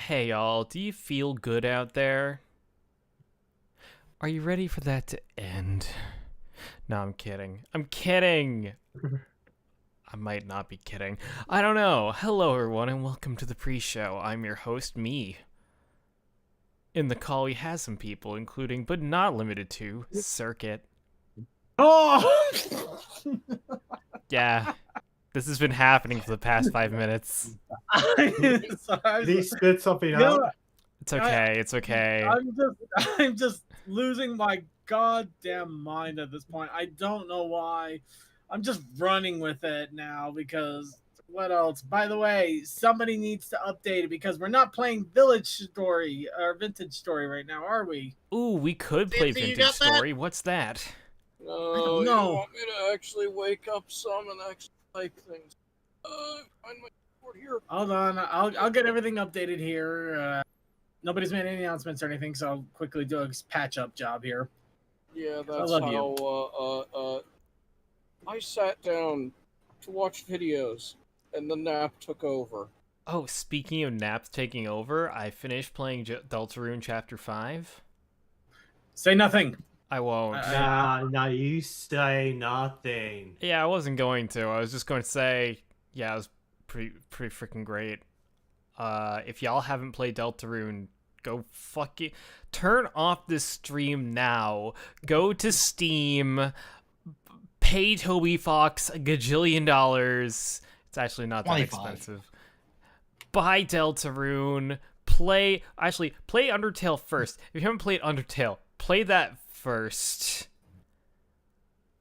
Hey y'all, do you feel good out there? Are you ready for that to end? No, I'm kidding. I'm kidding! I might not be kidding. I don't know. Hello everyone and welcome to the pre-show. I'm your host, me. In the call we have some people, including, but not limited to, Circuit. Oh! Yeah, this has been happening for the past 5 minutes. Did he spit something out? It's okay, it's okay. I'm just losing my goddamn mind at this point. I don't know why. I'm just running with it now because what else? By the way, somebody needs to update it because we're not playing Village Story or Vintage Story right now, are we? Ooh, we could play Fancy, you Vintage got that? Story. What's that? No, You want me to actually wake up some and actually type things? Find my keyboard here. Hold on, I'll get everything updated here. Nobody's made any announcements or anything, so I'll quickly do a patch-up job here. Yeah, I that's love how, I sat down to watch videos, and the nap took over. Oh, speaking of naps taking over, I finished playing Deltarune Chapter 5. Say nothing. I won't. Nah, you say nothing. Yeah, I wasn't going to. I was just going to say, yeah, it was pretty freaking great. If y'all haven't played Deltarune, go fucking turn off this stream now. Go to Steam, pay Toby Fox a gajillion dollars. It's actually not that 25. expensive. Buy Deltarune. Play Undertale first. If you haven't played Undertale, play that first.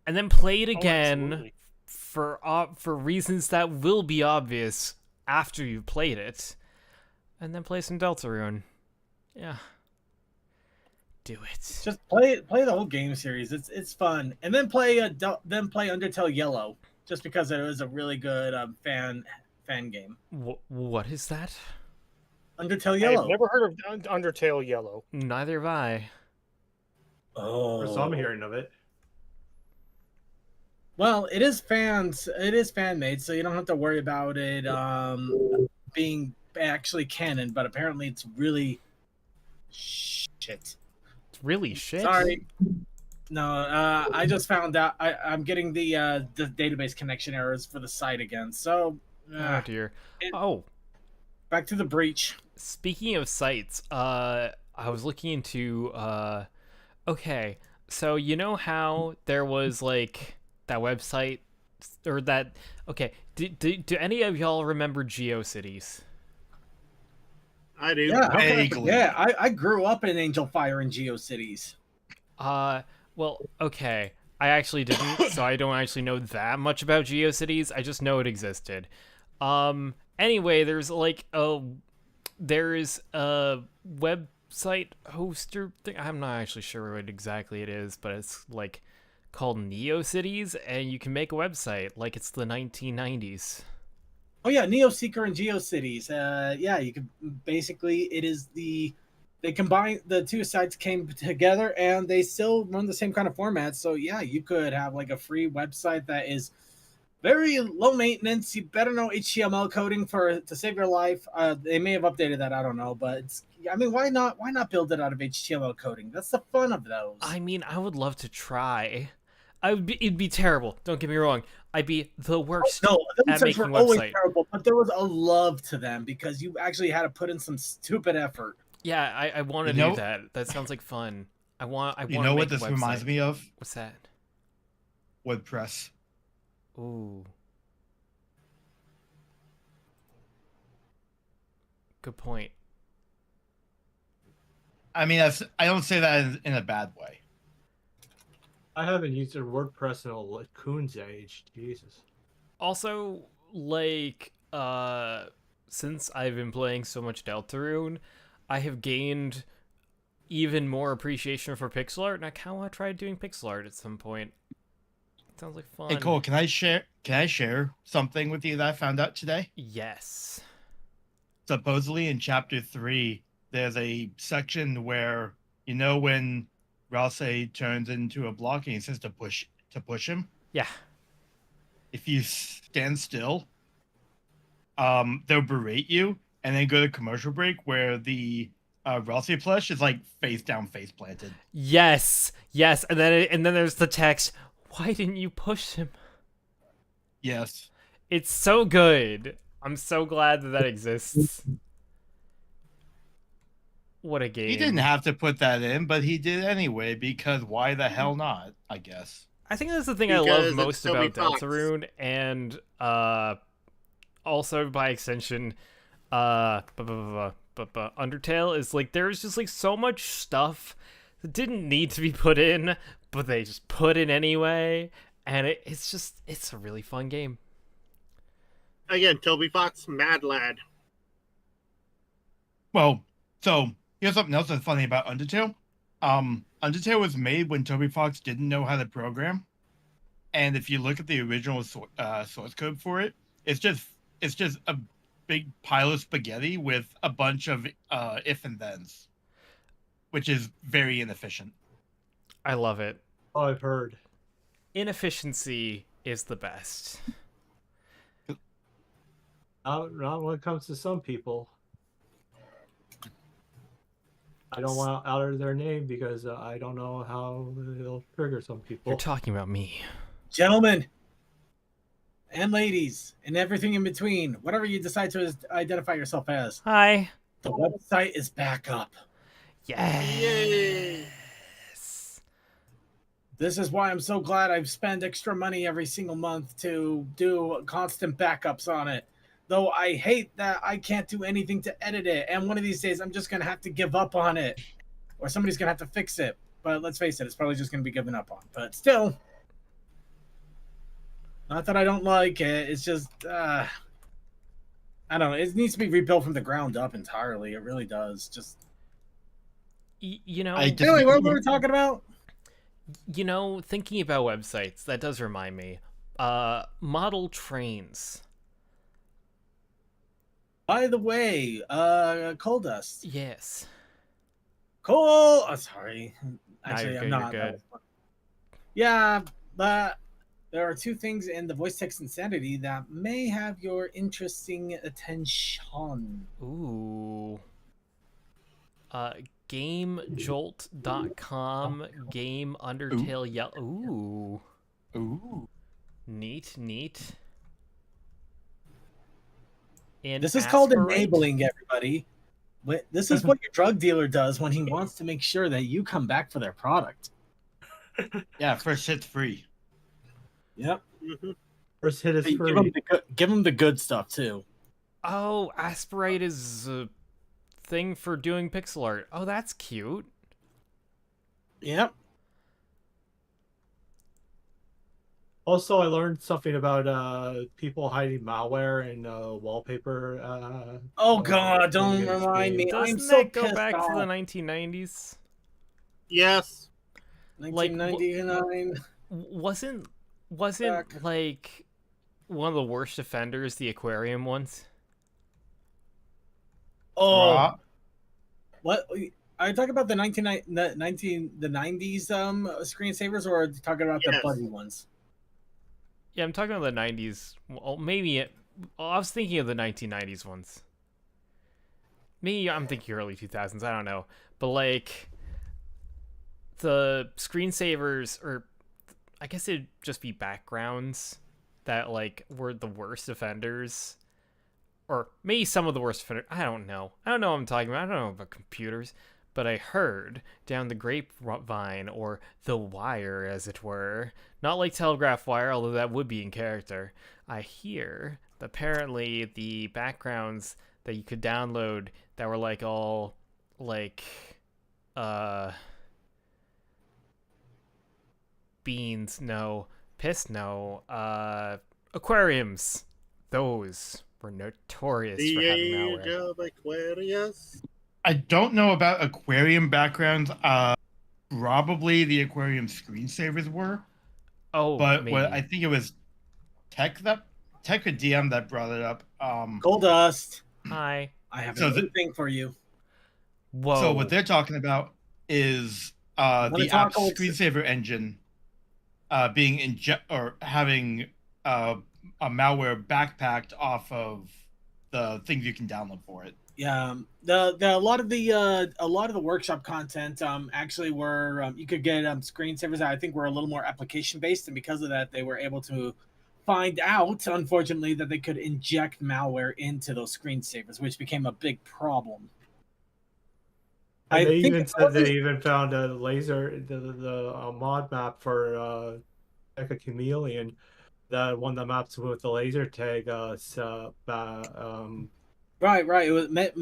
And then play it again for reasons that will be obvious after you've played it. And then play some Deltarune. Yeah. Do it. Just play the whole game series. It's fun, and then play Undertale Yellow, just because it was a really good fan game. What is that? Undertale Yellow. I've never heard of Undertale Yellow. Neither have I. Oh, First I'm hearing of it. Well, it is fan made, so you don't have to worry about it being actually canon. But apparently, it's really shit. It's really shit. Sorry. No, I just found out I'm getting the database connection errors for the site again. So, Oh dear. Oh, back to the breach. speaking of sites, I was looking into okay, so you know how there was like that website or that okay, do any of y'all remember GeoCities? I do. Yeah, Vaguely. yeah. I grew up in Angel Fire and GeoCities. Well, okay. I actually didn't, so I don't actually know that much about GeoCities. I just know it existed. Anyway, there's a website hoster thing. I'm not actually sure what exactly it is, but it's like called NeoCities, and you can make a website like it's the 1990s. Oh yeah, NeoSeeker and GeoCities. Yeah, you can basically they combine the two sites came together and they still run the same kind of format. So yeah, you could have like a free website that is very low maintenance. You better know HTML coding to save your life. They may have updated that, I don't know, but why not build it out of HTML coding? That's the fun of those. I mean, I would love to try. It'd be terrible. Don't get me wrong. I'd be the worst No, at those making were always website. terrible, but there was a love to them because you actually had to put in some stupid effort. Yeah, I want to do that. That sounds like fun. I want. You know what this reminds me of? What's that? WordPress. Ooh. Good point. I mean, I don't say that in a bad way. I haven't used a WordPress in a coon's age. Jesus. Also, like, since I've been playing so much Deltarune, I have gained even more appreciation for pixel art, and I kind of want to try doing pixel art at some point. It sounds like fun. Hey, Cole, can I share something with you that I found out today? Yes. Supposedly in chapter 3, there's a section where, you know, when Ralsei turns into a block and he says to push him. Yeah. If you stand still, they'll berate you, and then go to commercial break where the Ralsei plush is like face down, face planted. Yes, and then there's the text. Why didn't you push him? Yes. It's so good. I'm so glad that exists. What a game. He didn't have to put that in, but he did anyway, because why the hell not, I guess. I think that's the thing I Because love it's most Toby about Fox. Deltarune, and also by extension, Undertale is like there's just like so much stuff that didn't need to be put in, but they just put in anyway, and it's a really fun game. Again, Toby Fox, mad lad. Well, so here's something else that's funny about Undertale. Undertale was made when Toby Fox didn't know how to program, and if you look at the original source code for it, it's just a big pile of spaghetti with a bunch of if and thens, which is very inefficient. I love it. Oh, I've heard. Inefficiency is the best. Not when it comes to some people. I don't want to utter their name because I don't know how it'll trigger some people. You're talking about me. Gentlemen and ladies and everything in between, whatever you decide to identify yourself as, Hi. the website is back up. Yes. This is why I'm so glad I've spent extra money every single month to do constant backups on it. Though I hate that I can't do anything to edit it, and one of these days I'm just going to have to give up on it, or somebody's going to have to fix it. But let's face it, it's probably just going to be given up on. But still, not that I don't like it, it's just, I don't know, it needs to be rebuilt from the ground up entirely. It really does. Just, You know, anyway, what were we talking about? Thinking about websites, that does remind me. Model trains. By the way, Coal Dust. Yes. Coal! Oh, sorry. Now Actually, you're I'm good, not. you're good. Yeah, but there are two things in the voice text insanity that may have your interesting attention. Ooh. GameJolt.com, Game Undertale Yellow. Ooh. Ooh. Neat. And This is called Aspirate? enabling, everybody. This is what your drug dealer does when he wants to make sure that you come back for their product. Yeah, first hit's free. Yep. Mhm. First hit is Hey, free. give them the good stuff, too. Oh, Aspirate is a thing for doing pixel art. Oh, that's cute. Yep. Also, I learned something about people hiding malware and wallpaper. Oh, God, don't in this remind me. game. Doesn't I'm so that go pissed back to the off. 1990s? Yes. 1999. Wasn't Back. like one of the worst offenders the aquarium ones? Oh, Raw. what? Are you talking about the 90s screensavers, or are you talking about the Yes. fuzzy ones? Yeah, I'm talking about the 90s. Well, maybe I was thinking of the 1990s ones. Maybe I'm thinking early 2000s. I don't know, but like the screensavers, or I guess it'd just be backgrounds that like were the worst offenders, or maybe some of the worst offenders. I don't know what I'm talking about. I don't know about computers, but I heard down the grapevine, or the wire as it were, not like telegraph wire, although that would be in character. I hear that apparently the backgrounds that you could download that were like all like beans, no, piss, no, aquariums, those were notorious The for having age malware. of Aquarius. I don't know about aquarium backgrounds. Probably the aquarium screensavers were, Oh, but maybe. what I think it was Tech or DM that brought it up. Gold Dust. Hi. I have So a good thing for you. Whoa. So what they're talking about is Wanna the talk app's old- screensaver engine being having a malware backpacked off of the things you can download for it. Yeah, a lot of the workshop content actually were you could get screensavers that I think were a little more application based, and because of that, they were able to find out, unfortunately, that they could inject malware into those screensavers, which became a big problem. And I they think even said they even found a laser, the mod map for like a chameleon, that one of the maps with the laser tag. Right. It was App.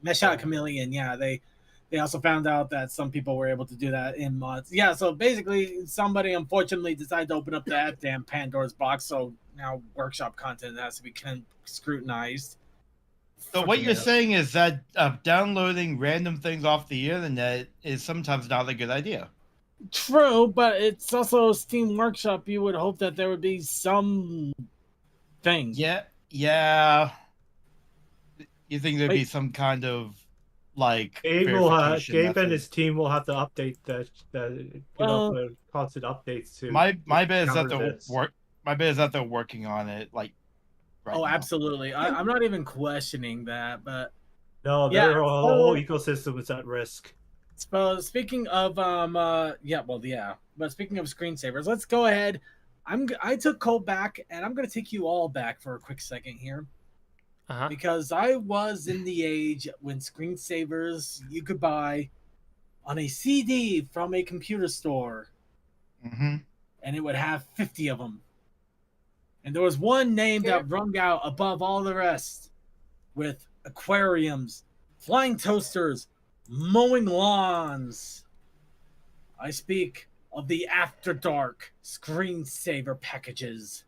Mesha Chameleon. Yeah, they also found out that some people were able to do that in mods. Yeah, so basically, somebody unfortunately decided to open up that damn Pandora's box. So now workshop content has to be scrutinized. So what you're Fucking saying is that downloading random things off the internet is sometimes not a good idea. true, but it's also Steam Workshop. You would hope that there would be some thing. Yeah. You think there'd be some kind of like Gabe verification and method? his team will have to update the constant updates to. My bet is that counter they're this. My bet is that they're working on it. Like, right Oh, now. absolutely. I'm not even questioning that, but No, Yeah, their whole ecosystem is at risk. so speaking of but speaking of screensavers, let's go ahead. I took Cole back, and I'm gonna take you all back for a quick second here. Uh-huh. Because I was in the age when screensavers you could buy on a CD from a computer store, Mm-hmm. and it would have 50 of them. And there was one name that rung out above all the rest, with aquariums, flying toasters, mowing lawns. I speak of the After Dark screensaver packages.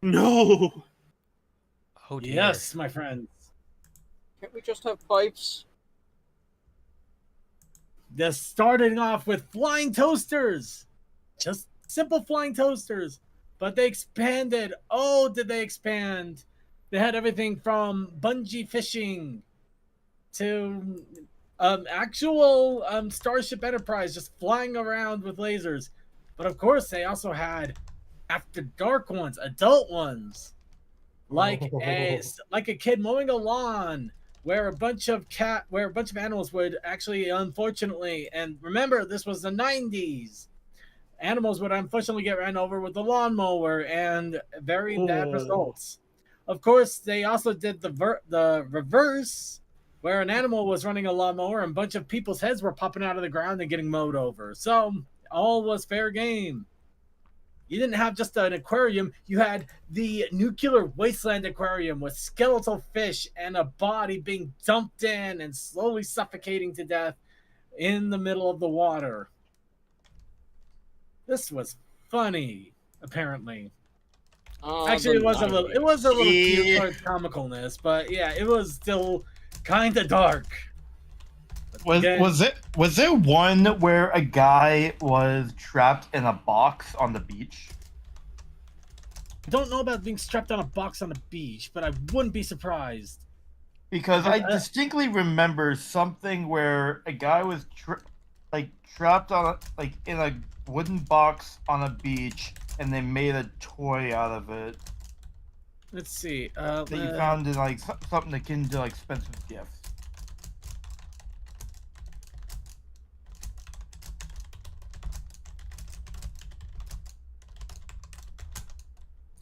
No. Oh dear. Yes, my friends. Can't we just have pipes? They're starting off with flying toasters. Just simple flying toasters. But they expanded. Oh, did they expand? They had everything from bungee fishing to actual Starship Enterprise just flying around with lasers. But of course, they also had After Dark ones, adult ones. Like a kid mowing a lawn, where a bunch of animals would actually, unfortunately, and remember, this was the 90s, animals would unfortunately get ran over with the lawnmower, and very bad results. Of course, they also did the reverse, where an animal was running a lawnmower and a bunch of people's heads were popping out of the ground and getting mowed over. So all was fair game. You didn't have just an aquarium. You had the nuclear wasteland aquarium with skeletal fish and a body being dumped in and slowly suffocating to death in the middle of the water. This was funny, apparently. Actually, it was a little cute for comicalness, but yeah, it was still kind of dark. Was there one where a guy was trapped in a box on the beach? I don't know about being strapped on a box on the beach, but I wouldn't be surprised. Because I distinctly remember something where a guy was trapped on in a wooden box on a beach, and they made a toy out of it. Let's see. That you found in something akin to Spencer's Gifts.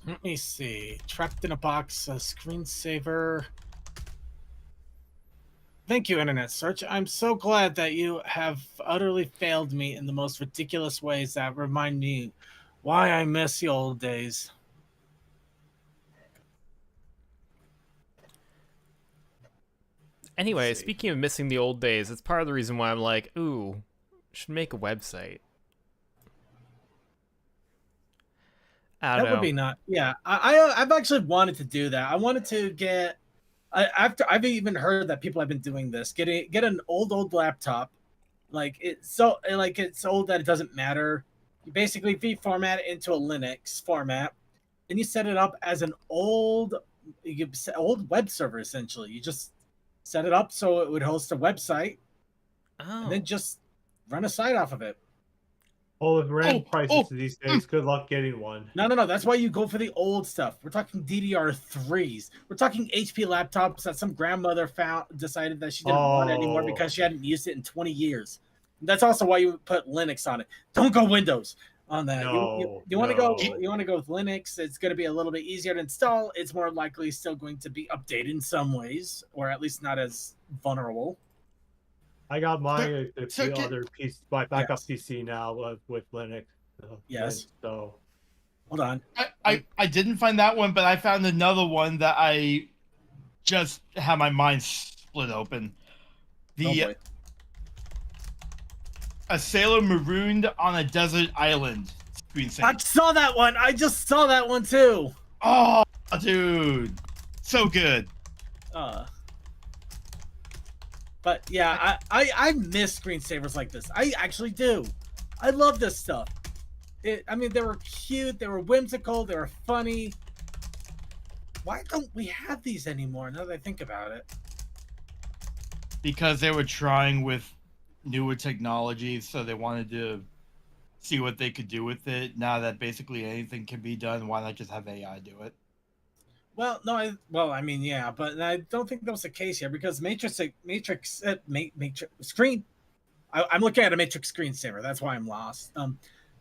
Let me see. Trapped in a box, a screensaver. Thank you, Internet Search. I'm so glad that you have utterly failed me in the most ridiculous ways that remind me why I miss the old days. Anyway, speaking of missing the old days, it's part of the reason why I'm like, ooh, should make a website. That would be not. Yeah, I've actually wanted to do that. I wanted to get. I've even heard that people have been doing this. Get an old laptop, it's old that it doesn't matter. You basically reformat it into a Linux format, and you set it up as an old web server. Essentially, you just set it up so it would host a website, and then just run a site off of it. Oh, with rent Oh, prices oh, these days, good luck getting one. No. That's why you go for the old stuff. We're talking DDR3s. We're talking HP laptops that some grandmother decided that she didn't want anymore Oh. because she hadn't used it in 20 years. That's also why you put Linux on it. Don't go Windows on that. You want to go. No. You want to go with Linux. It's going to be a little bit easier to install. It's more likely still going to be updated in some ways, or at least not as vulnerable. I got my so can- other piece, my backup Yes. PC now with Linux. Yes. So Hold on. I didn't find that one, but I found another one that I just had my mind split open. Oh boy. A sailor marooned on a desert island screensaver. I saw that one. I just saw that one too. Oh, dude, so good. But yeah, I miss screensavers like this. I actually do. I love this stuff. I mean, they were cute, they were whimsical, they were funny. Why don't we have these anymore now that I think about it? Because they were trying with newer technologies, so they wanted to see what they could do with it. Now that basically anything can be done, why not just have AI do it? Well, no, I mean, yeah, but I don't think that was the case here because Matrix screen. I'm looking at a Matrix screensaver. That's why I'm lost.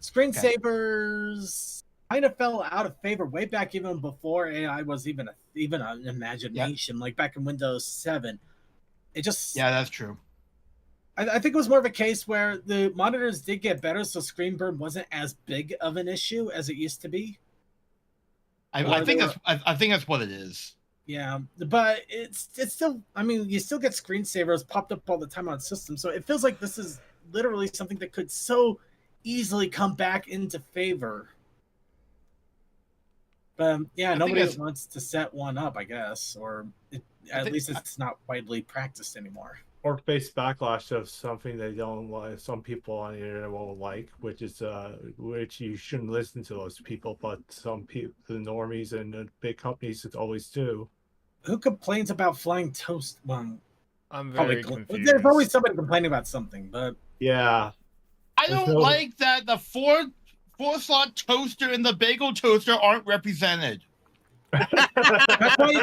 Screensavers kind of fell out of favor way back even before AI was even an imagination. Like back in Windows 7, it just That's true. I think it was more of a case where the monitors did get better, so screen burn wasn't as big of an issue as it used to be. I think that's what it is. Yeah, but it's still. I mean, you still get screensavers popped up all the time on systems, so it feels like this is literally something that could so easily come back into favor. But yeah, nobody wants to set one up, I guess, or at least it's not widely practiced anymore. Or face backlash of something they don't like. Some people on the internet won't like, which you shouldn't listen to those people. But some people, the normies and the big companies, always do. Who complains about flying toast? Well, I'm very confused. There's always somebody complaining about something, but yeah, I don't like that the four slot toaster and the bagel toaster aren't represented. That's why you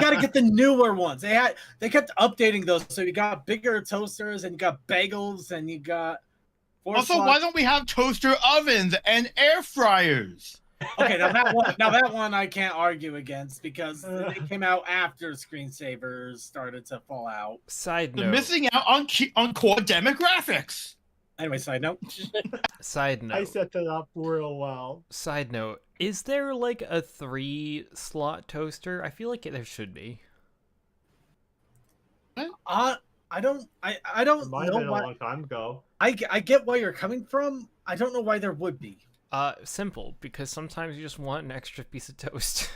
got to get the newer ones. They kept updating those, so you got bigger toasters and you got bagels and you got. Also, why don't we have toaster ovens and air fryers? Okay, now that one I can't argue against because they came out after screensavers started to fall out. Side note. They're missing out on core demographics. Anyway, side note. Side note. I set that up real well. Side note. Is there like a 3-slot toaster? I feel like there should be. I don't know been a why. long time ago. I get where you're coming from. I don't know why there would be. Simple, because sometimes you just want an extra piece of toast.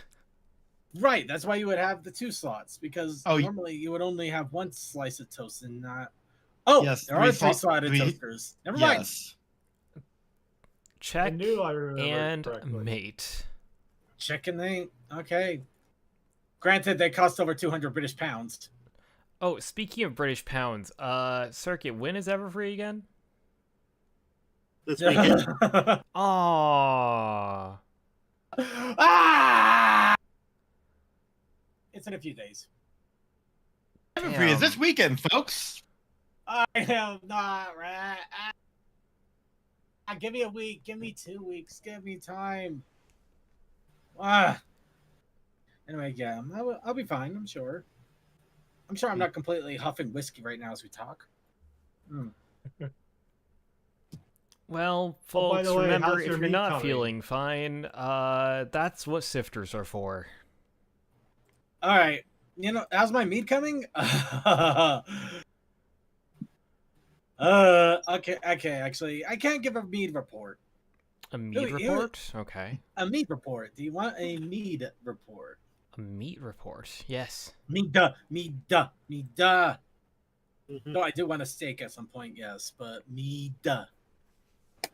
Right, that's why you would have the 2 slots because normally you would only have 1 slice of toast and not. Oh, yes, there are 3-slotted toasters. Never mind. Check I knew I remembered and correctly. mate. Check and mate. Okay. Granted, they cost over 200 British pounds. Oh, speaking of British pounds, Circuit, when is Everfree again? This weekend. Aww. Ah! It's in a few days. Everfree is this weekend, folks. I am not right. Give me a week. Give me 2 weeks. Give me time. Anyway, yeah, I'll be fine. I'm sure. I'm not completely huffing whiskey right now as we talk. Well, Oh, by folks, the way, remember, how's if your you're meat not coming? feeling fine, that's what sifters are for. All right. How's my meat coming? Okay. Actually, I can't give a mead report. A meat report? Okay. A meat report. Do you want a mead report? A meat report. Yes. Mead. Mhm. No, I do want a steak at some point, yes, but mead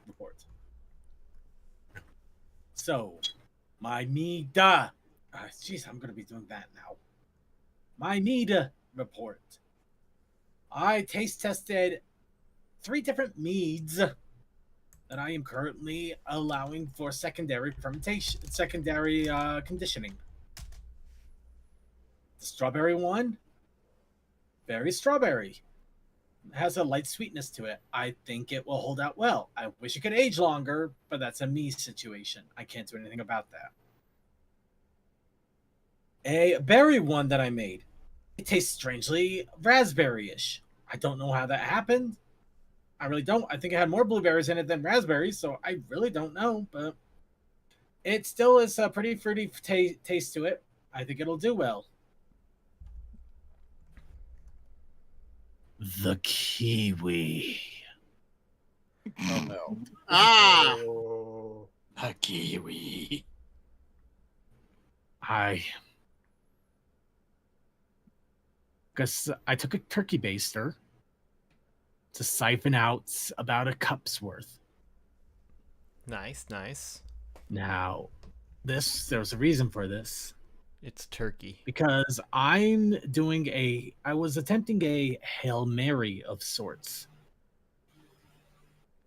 report. So, my mead. Jeez, I'm gonna be doing that now. My mead report. I taste tested 3 different meads that I am currently allowing for secondary fermentation, secondary conditioning. The strawberry one, very strawberry. Has a light sweetness to it. I think it will hold out well. I wish it could age longer, but that's a me situation. I can't do anything about that. A berry one that I made. It tastes strangely raspberry-ish. I don't know how that happened. I really don't. I think it had more blueberries in it than raspberries, so I really don't know, but it still is a pretty fruity taste to it. I think it'll do well. The kiwi. Oh no. Ah, Oh. A kiwi. Because I took a turkey baster to siphon out about a cup's worth. Nice, nice. Now, there's a reason for this. It's turkey. Because I was attempting a Hail Mary of sorts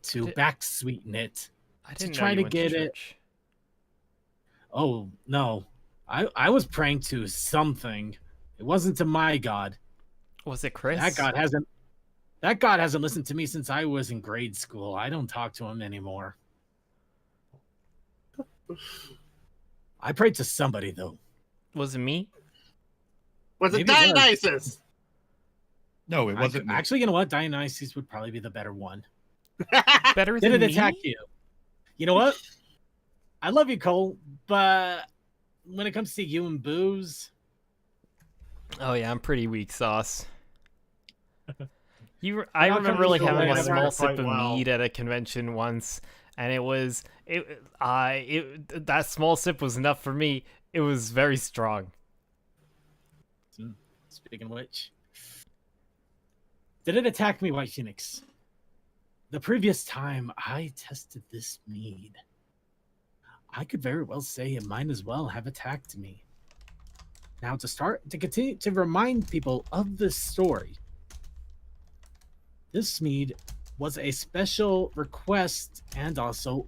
to back sweeten it. I didn't try know you to went get to it- church. Oh, no. I was praying to something. It wasn't to my God. Was it Chris? That God hasn't listened to me since I was in grade school. I don't talk to him anymore. I prayed to somebody though. Was it me? was it Maybe it was. Dionysus? No, it wasn't me. Actually, you know what? Dionysus would probably be the better one. Better Did than it me? attack you? You know what? I love you, Cole, but when it comes to you and booze, Oh yeah, I'm pretty weak sauce. I Not remember coming really to having a Atlanta small sip quite of well. mead at a convention once, and that small sip was enough for me. It was very strong. speaking of which, did it attack me, White Phoenix? The previous time I tested this mead, I could very well say it might as well have attacked me. Now, to continue to remind people of this story, this mead was a special request and also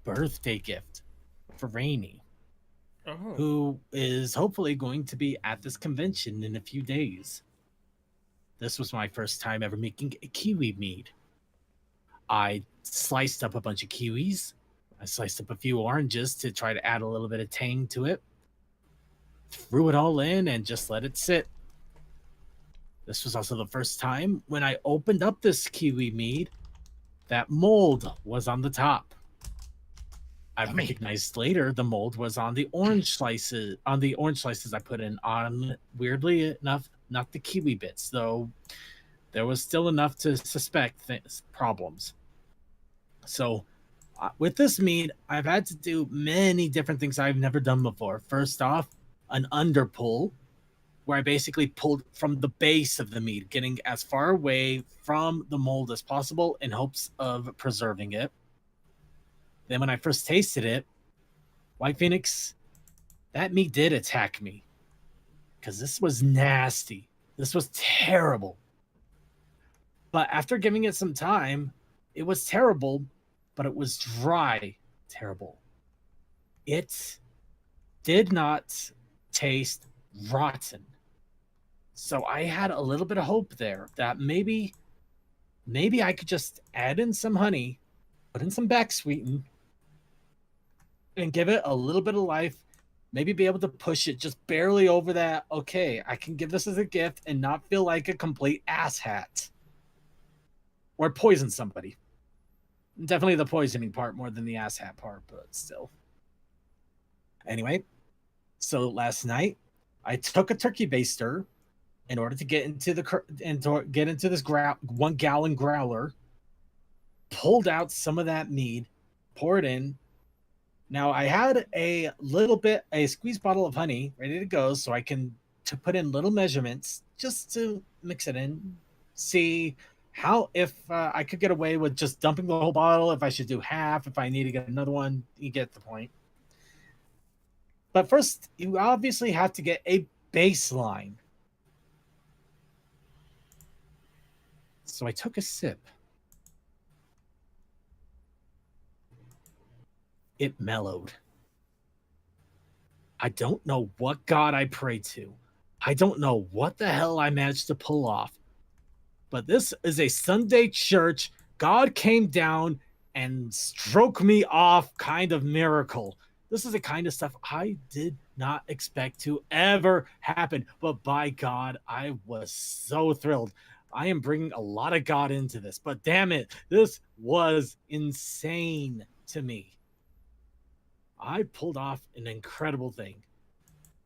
birthday gift for Rainy, Oh. who is hopefully going to be at this convention in a few days. This was my first time ever making a kiwi mead. I sliced up a bunch of kiwis. I sliced up a few oranges to try to add a little bit of tang to it. Threw it all in and just let it sit. This was also the first time when I opened up this kiwi mead, that mold was on the top. I Yummy. recognized later the mold was on the orange slices. On the orange slices I put in, on weirdly enough, not the kiwi bits, though. There was still enough to suspect problems. So, with this mead, I've had to do many different things I've never done before. First off, an underpull, where I basically pulled from the base of the mead, getting as far away from the mold as possible in hopes of preserving it. Then when I first tasted it, White Phoenix, that meat did attack me. Because this was nasty. This was terrible. But after giving it some time, it was terrible, but it was dry terrible. It did not taste rotten. So I had a little bit of hope there that maybe I could just add in some honey, put in some back sweeten, and give it a little bit of life. Maybe be able to push it just barely over that. Okay, I can give this as a gift and not feel like a complete asshat. Or poison somebody. Definitely the poisoning part more than the asshat part, but still. Anyway, so last night I took a turkey baster in order to get into this 1 gallon growler, pulled out some of that mead, poured in. Now I had a squeeze bottle of honey ready to go, so I can put in little measurements just to mix it in, see how if I could get away with just dumping the whole bottle, if I should do half, if I need to get another one. You get the point. But first, you obviously have to get a baseline. So I took a sip. it mellowed. I don't know what God I prayed to. I don't know what the hell I managed to pull off. But this is a Sunday church. God came down and stroked me off kind of miracle. This is the kind of stuff I did not expect to ever happen. But by God, I was so thrilled. I am bringing a lot of God into this. But damn it, this was insane to me. I pulled off an incredible thing.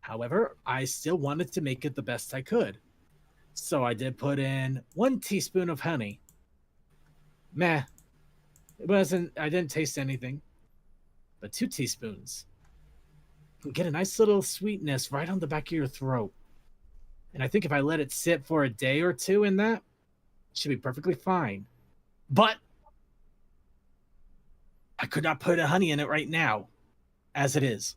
However, I still wanted to make it the best I could. So I did put in 1 teaspoon of honey. Meh. I didn't taste anything. But 2 teaspoons. You can get a nice little sweetness right on the back of your throat. And I think if I let it sit for a day or two in that, it should be perfectly fine. But I could not put a honey in it right now, as it is.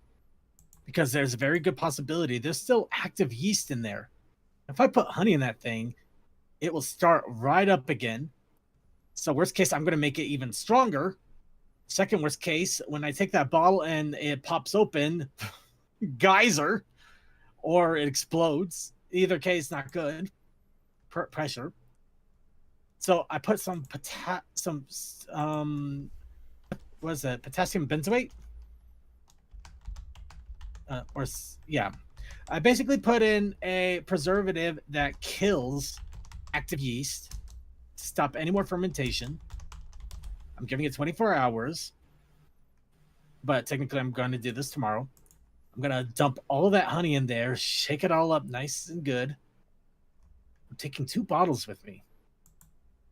Because there's a very good possibility there's still active yeast in there. If I put honey in that thing, it will start right up again. So worst case, I'm going to make it even stronger. Second worst case, when I take that bottle and it pops open, geyser, or it explodes. Either case, not good. Pressure. So I put some what is it? Potassium benzoate? I basically put in a preservative that kills active yeast to stop any more fermentation. I'm giving it 24 hours, but technically I'm going to do this tomorrow. I'm going to dump all of that honey in there, shake it all up nice and good. I'm taking 2 bottles with me.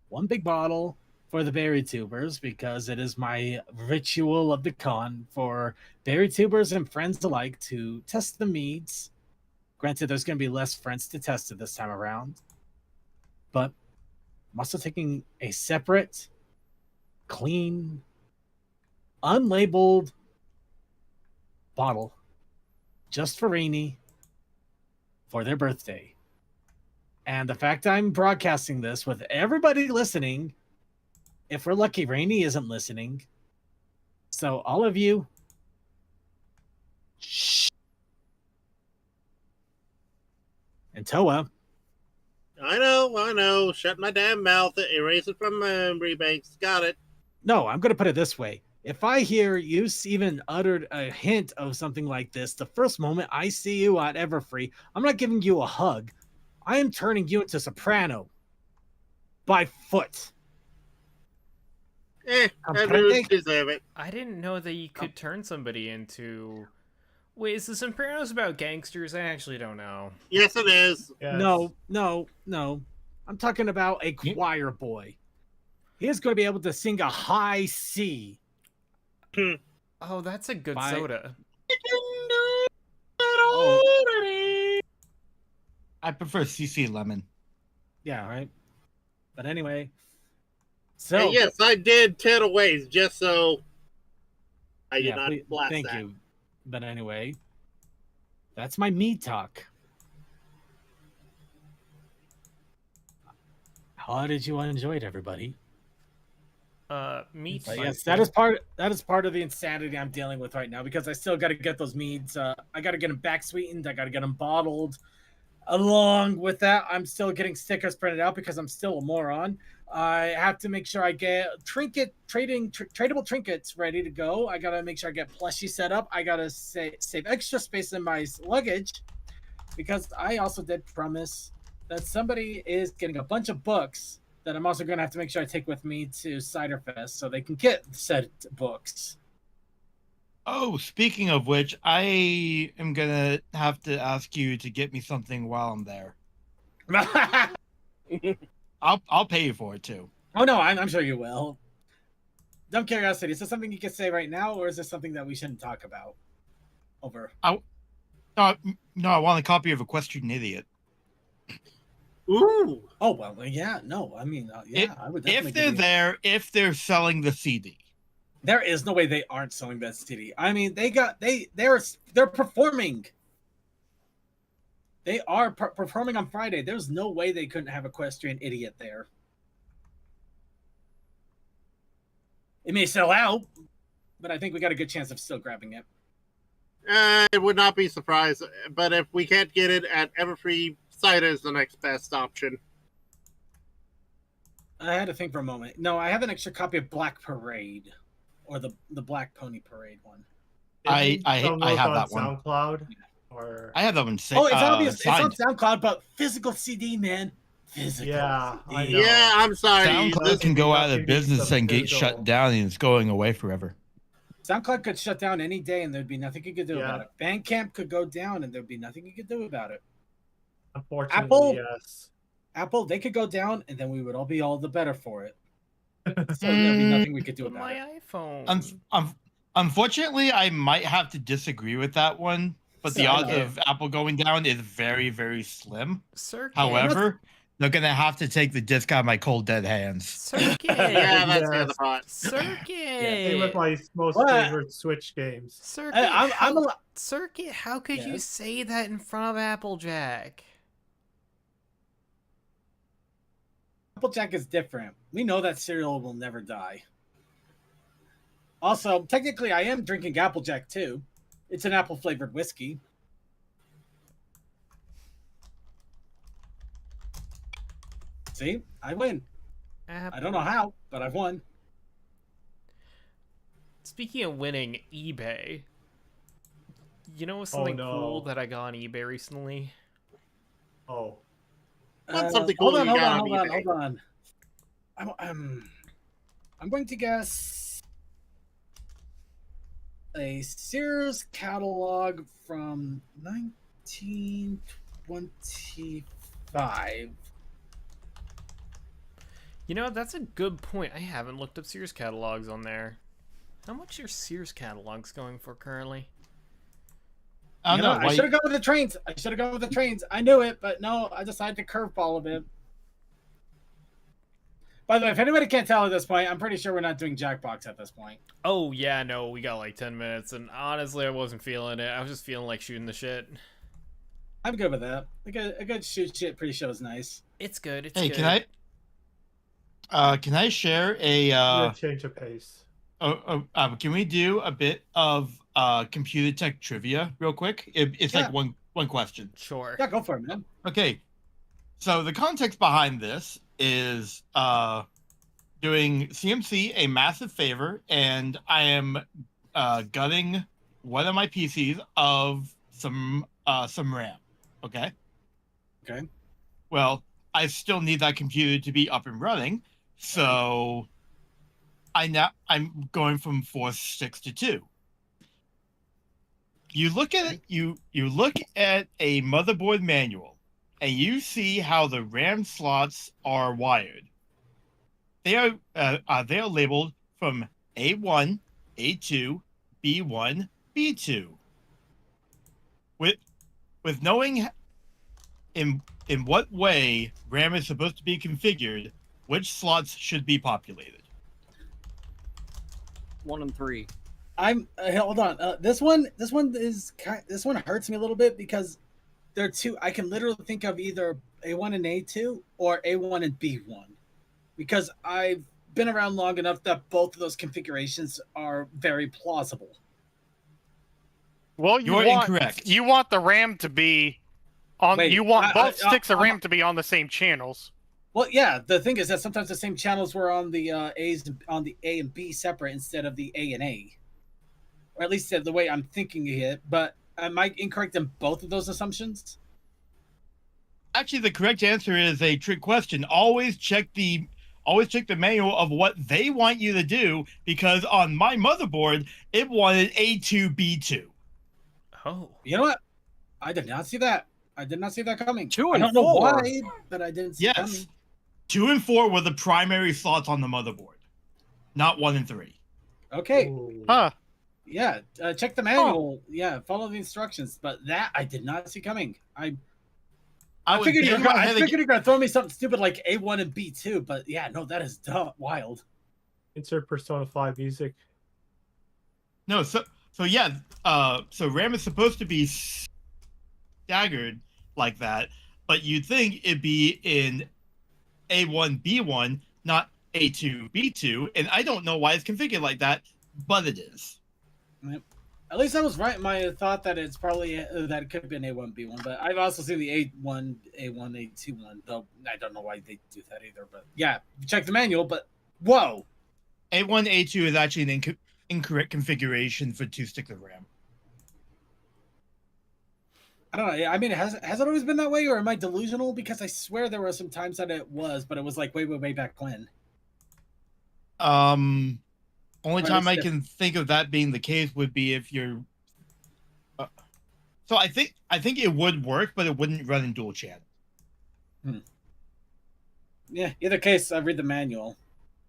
1 big bottle for the berry tubers, because it is my ritual of the con for berry tubers and friends alike to test the meads. Granted, there's going to be less friends to test it this time around. But I'm also taking a separate, clean, unlabeled bottle just for Rainy for their birthday. And the fact I'm broadcasting this with everybody listening, if we're lucky, Rainy isn't listening. So all of you, shh. And Toa. I know. Shut my damn mouth. Erase it from memory banks. Got it. No, I'm going to put it this way. If I hear you even uttered a hint of something like this, the first moment I see you at Everfree, I'm not giving you a hug. I am turning you into Soprano. By foot. I do deserve it. I didn't know that you could turn somebody into... Wait, is The Sopranos about gangsters? I actually don't know. Yes, it is. Yes. No. I'm talking about a choir boy. He is going to be able to sing a high C. Oh, that's a good soda. Oh. I prefer CC Lemon. Yeah, right. But anyway. So And yes, I did 10 ways just so I did not blast thank that. you. But anyway, that's my mead talk. How did you enjoy it, everybody? Meat. But yes, that is part of the insanity I'm dealing with right now, because I still got to get those meads. I got to get them back sweetened. I got to get them bottled. Along with that, I'm still getting stickers printed out because I'm still a moron. I have to make sure I get tradable trinkets ready to go. I gotta make sure I get plushie set up. I gotta save extra space in my luggage, because I also did promise that somebody is getting a bunch of books that I'm also gonna have to make sure I take with me to Cider Fest so they can get said books. Oh, speaking of which, I am gonna have to ask you to get me something while I'm there. I'll pay you for it too. Oh no, I'm sure you will. Dumb curiosity. Is this something you can say right now, or is this something that we shouldn't talk about? Over. No, I want a copy of Equestrian Idiot. Ooh. Oh well, yeah. No, I mean, I would definitely. If they're selling the CD. There is no way they aren't selling that CD. I mean, they're performing. They are performing on Friday. There's no way they couldn't have Equestrian Idiot there. It may sell out, but I think we got a good chance of still grabbing it. I would not be surprised, but if we can't get it at Everfree, Cider is the next best option. I had to think for a moment. No, I have an extra copy of Black Parade, or the Black Pony Parade one. I have that one. SoundCloud, or I have that one. Oh, it's on signed. SoundCloud, but physical CD, man. Physical. Yeah, I CD. know. Yeah, I'm sorry. SoundCloud can go out of Maybe business some and get digital- shut down, and it's going away forever. SoundCloud could shut down any day, and there'd be nothing you could do Yeah. about it. Bandcamp could go down, and there'd be nothing you could do about it. Unfortunately, Apple? yes. Apple, they could go down, and then we would all be all the better for it. So there'd be nothing we could do But about my it. iPhone. Unfortunately, I might have to disagree with that one, but the So, odds of Apple going down is very, very slim. Circuit. However, they're gonna have to take the disc out of my cold dead hands. Circuit. Yeah, that's the other part. Circuit. Same with my most What? favorite Switch games. Circuit. I'm how, Circuit. How could you Yes? say that in front of Applejack? Applejack is different. We know that cereal will never die. Also, technically, I am drinking Applejack too. It's an apple flavored whiskey. See, I win. I don't know how, but I've won. Speaking of winning, eBay. You know what's something no. cool that I got on eBay recently? Oh, What's something cool Hold you got on on, eBay? hold on. I'm going to guess a Sears catalog from 1925. You know, that's a good point. I haven't looked up Sears catalogs on there. How much are Sears catalogs going for currently? I don't know. I should have gone with the trains. I knew it, but no, I decided to curveball a bit. By the way, if anybody can't tell at this point, I'm pretty sure we're not doing Jackbox at this point. Oh, yeah, no, we got like 10 minutes, and honestly, I wasn't feeling it. I was just feeling like shooting the shit. I'm good with that. A good shoot shit pre-show is nice. It's good, it's Hey, good. can I share a change of pace. can we do a bit of computer tech trivia real quick? It's Yeah. like one question. Sure. Yeah, go for it, man. Okay, so the context behind this is doing CMC a massive favor, and I am gutting one of my PCs of some RAM. Okay. Okay. Well, I still need that computer to be up and running, so I'm going from 4.6 to 2. You look at you look at a motherboard manual, and you see how the RAM slots are wired. They are labeled from A1, A2, B1, B2. With knowing in what way RAM is supposed to be configured, which slots should be populated? 1 and 3. I'm hold on. This one hurts me a little bit because there are two. I can literally think of either A1 and A2 or A1 and B1 because I've been around long enough that both of those configurations are very plausible. Well, You're incorrect. You want the RAM to be on. Wait, you want both I- sticks of RAM to be on the same channels. Well, yeah. The thing is that sometimes the same channels were on the A's on the A and B separate instead of the A and A, or at least the way I'm thinking it. But am I incorrect in both of those assumptions? Actually, the correct answer is a trick question. Always check the manual of what they want you to do, because on my motherboard it wanted A2 B2. Oh. You know what? I did not see that. I did not see that coming. 2 I and don't know 4. why, but I didn't see it coming. Yes. 2 and 4 were the primary slots on the motherboard, not 1 and 3. Okay. Ooh. Huh. Yeah. Check the manual. Yeah. Follow the instructions. But that I did not see coming. I was figured you gonna were go ahead and- going to throw me something stupid like A1 and B2. But yeah, no, that is wild. Insert Persona 5 music. No, so yeah, so RAM is supposed to be staggered like that, but you'd think it'd be in A1 B1, not A2 B2, and I don't know why it's configured like that. but it is. At least I was right in my thought that it's probably that it could be an A1 B1, but I've also seen the A1 A2 one, though I don't know why they do that either. But yeah, check the manual. But whoa, A1, A2 is actually an incorrect configuration for 2 sticks of RAM. I don't know. I mean, has it always been that way, or am I delusional? Because I swear there were some times that it was, but it was like way back when. Only Or time is I it- can think of that being the case would be if you're. So I think it would work, but it wouldn't run in dual channel. Yeah, either case, I read the manual.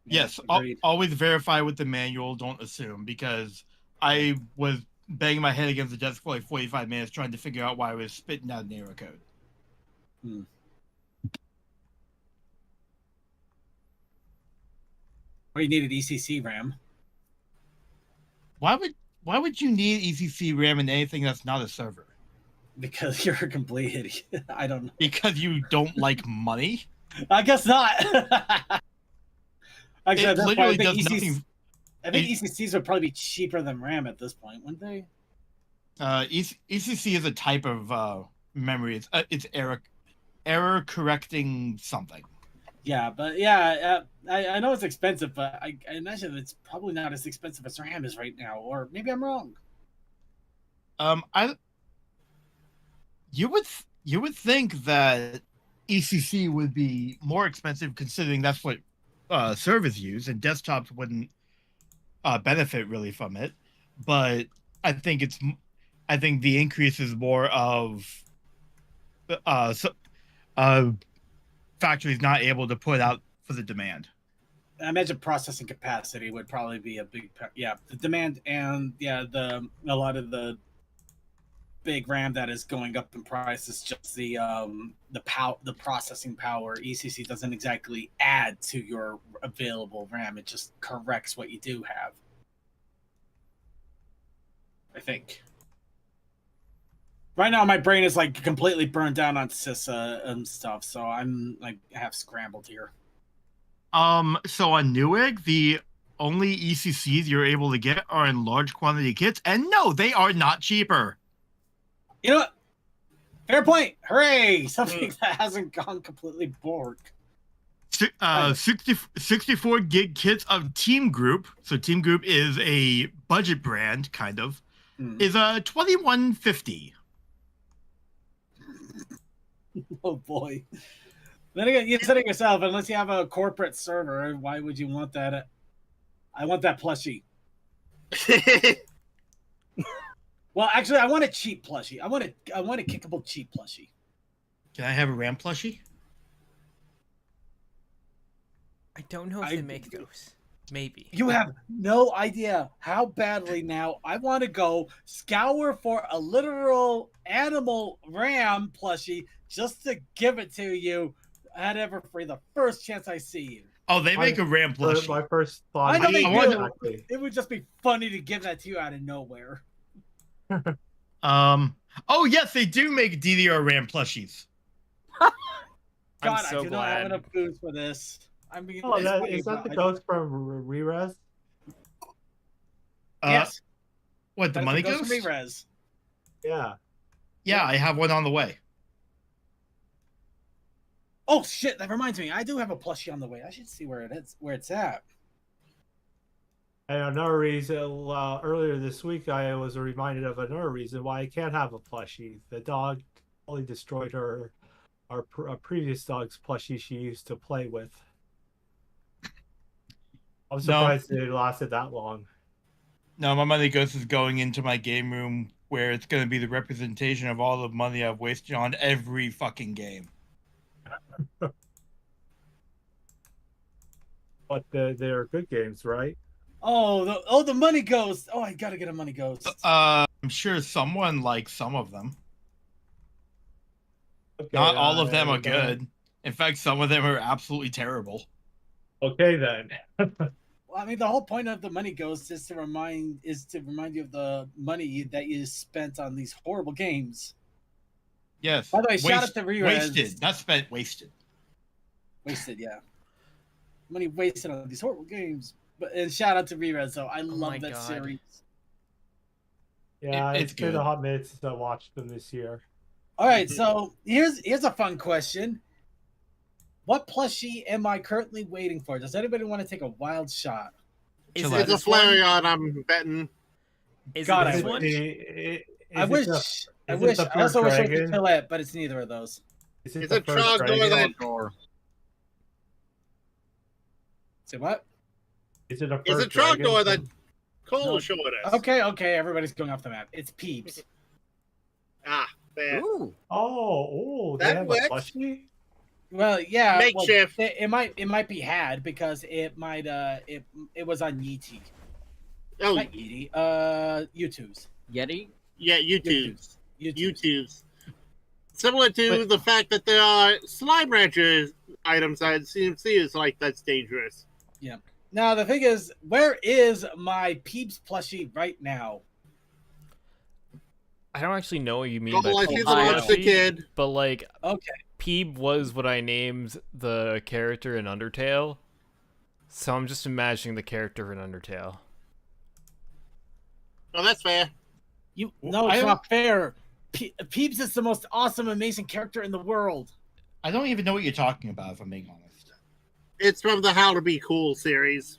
Yes, agreed. always verify with the manual. Don't assume, because I was banging my head against the desk for like 45 minutes trying to figure out why I was spitting out an error code. Or you needed ECC RAM. Why would you need ECC RAM in anything that's not a server? Because you're a complete idiot. I don't know. Because you don't like money? I guess not. Actually, It that's why literally does nothing. I think ECCs would probably be cheaper than RAM at this point, wouldn't they? ECC is a type of memory. It's error correcting something. Yeah, but yeah, I know it's expensive, but I imagine it's probably not as expensive as RAM is right now, or maybe I'm wrong. You would think that ECC would be more expensive, considering that's what servers use, and desktops wouldn't benefit really from it. But I think the increase is more of factories not able to put out for the demand. I imagine processing capacity would probably be a big, the demand, and a lot of the big RAM that is going up in price is just the processing power. ECC doesn't exactly add to your available RAM; it just corrects what you do have. I think. Right now, my brain is like completely burned down on sys and stuff, so I'm like half scrambled here. So on Newegg, the only ECCs you're able to get are in large quantity kits, and no, they are not cheaper. You know what? Fair point. Hooray! Something that hasn't gone completely bork. 64 gig kits of Team Group. So Team Group is a budget brand, kind of. Is $21.50. Oh boy. Then again, you said it yourself. Unless you have a corporate server, why would you want that? I want that plushie. Well, actually, I want a cheap plushie. I want a kickable cheap plushie. Can I have a RAM plushie? I don't know if they make those. Maybe. You have no idea how badly now I want to go scour for a literal animal RAM plushie just to give it to you at Everfree the first chance I see you. Oh, they make a RAM plushie. My first thought. I know they do. Exactly. It would just be funny to give that to you out of nowhere. Oh yes, they do make DDR RAM plushies. God, I'm so I do not glad. have enough booze for this. I mean, Oh, is that the ghost from Re-Res? Yes. What, the That's money Ghost ghost? from Re-Res. Yeah. Yeah, I have one on the way. Oh shit! That reminds me. I do have a plushie on the way. I should see where it's at. And another reason, earlier this week, I was reminded of another reason why I can't have a plushie. The dog totally destroyed our previous dog's plushie she used to play with. I'm surprised it lasted that long. No, my money ghost is going into my game room where it's going to be the representation of all the money I've wasted on every fucking game. But they're good games, right? Oh, the money ghost. Oh, I gotta get a money ghost. I'm sure someone likes some of them. Okay, Not all of them are good. In fact, some of them are absolutely terrible. Okay then. Well, I mean, the whole point of the money ghost is to remind you of the money that you spent on these horrible games. Yes. By the way, shout out to Re-Res. Wasted, not spent. Wasted. Wasted, yeah. Money wasted on these horrible games. And shout out to Rerez though. I my love that God. series. Yeah, It's it's been good. a hot minute since I watched them this year. All right, so here's a fun question. What plushie am I currently waiting for? Does anybody want to take a wild shot? Is Chill out. it It's a this one? Flareon, I'm betting. Is God, it I this wish. one? I wish. I wish. I also wish it was the dragon? Gillette, but it's neither of those. Is it It's the a first Trogdor dragon? that- Door. Say what? Is it a It's a first dragon? Trogdor that Cole No. showed us. Okay, everybody's going off the map. It's Peeps. Ah, there. Ooh. Oh, they That have works. a plushie? Well, yeah. Makeshift. Well, it might be had because it might it was on Yeetie. Oh, Not Yeetie. YouTube's. Yeti. yeah, YouTube's. YouTube's. YouTube's. Similar to But- the fact that there are slime rancher items that CMC is like that's dangerous. Now the thing is, where is my Peeps plushie right now? I don't actually know what you mean by Oh, I see the plushie, monster kid. but like Okay. Peeb was what I named the character in Undertale, so I'm just imagining the character in Undertale. Oh, that's fair. No, I it's don't- not fair. Peeps is the most awesome, amazing character in the world. I don't even know what you're talking about, if I'm being honest. It's from the How to Be Cool series.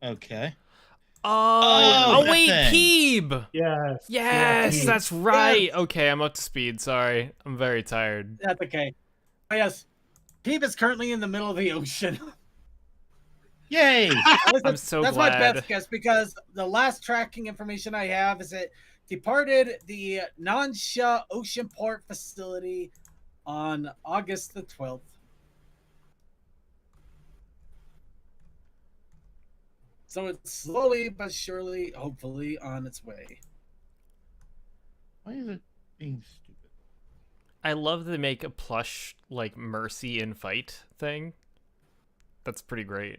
Okay. Oh, that wait, thing. Peeb! Yes. Yes, Peeb. that's right. Okay, I'm up to speed. Sorry, I'm very tired. That's okay. Oh, yes, Peep is currently in the middle of the ocean. Yay! I'm so That's glad. my best guess because the last tracking information I have is it departed the Nansha Ocean Port facility on August the 12th. So it's slowly but surely, hopefully, on its way. Why is it being stupid? I love that they make a plush like Mercy in fight thing. That's pretty great.